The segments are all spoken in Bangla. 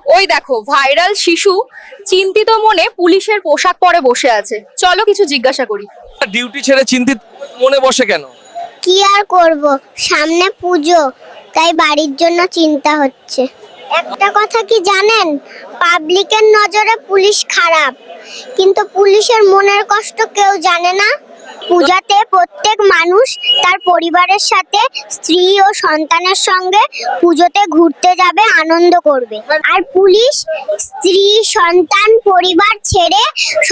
ওই দেখো ভাইরাল শিশু চিন্তিত মনে পুলিশের পোশাক পরে বসে আছে, চলো কিছু জিজ্ঞাসা করি। ডিউটি ছেড়ে চিন্তিত মনে বসে কেন? কি আর করব, সামনে পুজো, তাই বাড়ির জন্য চিন্তা হচ্ছে। একটা কথা কি জানেন, পাবলিকের নজরে পুলিশ খারাপ, কিন্তু পুলিশের মনের কষ্ট কেউ জানে না। পূজাতে প্রত্যেক মানুষ তার পরিবারের সাথে, স্ত্রী ও সন্তানের সঙ্গে পুজোতে ঘুরতে যাবে, আনন্দ করবে। আর পুলিশ স্ত্রী, সন্তান, পরিবার ছেড়ে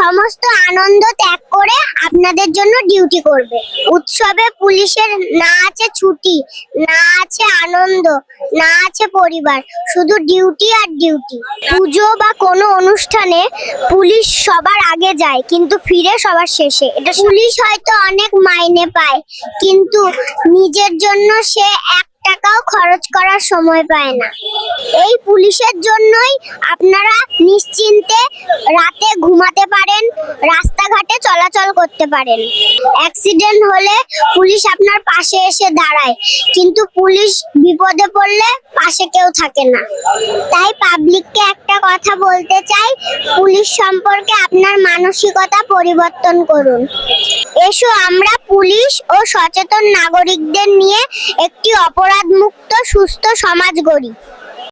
সমস্ত আনন্দ ত্যাগ করে আপনাদের জন্য ডিউটি করবে। উৎসবে পুলিশের না আছে ছুটি, না আছে আনন্দ, না আছে পরিবার, শুধু ডিউটি আর ডিউটি। পুজো বা কোনো অনুষ্ঠানে পুলিশ সবার আগে যায়, কিন্তু ফিরে সবার শেষে। এটা পুলিশ হয়তো অনেক মাইনে পায়, কিন্তু নিজের জন্য সে 1 টাকাও খরচ করার সময় পায় না। এই পুলিশের জন্যই আপনারা নিশ্চিন্তে রাতে ঘুমাতে পারেন, রাস্তাঘাটে চলাচল করতে পারেন। অ্যাক্সিডেন্ট হলে পুলিশ আপনার পাশে এসে দাঁড়ায়, কিন্তু পুলিশ বিপদে পড়লে পাশে কেউ থাকে না। তাই পাবলিককে একটা কথা বলতে চাই, পুলিশ সম্পর্কে আপনার মানসিকতা পরিবর্তন করুন। এসো আমরা পুলিশ ও সচেতন নাগরিকদের নিয়ে একটি অপরাধমুক্ত সুস্থ সমাজ গড়ি।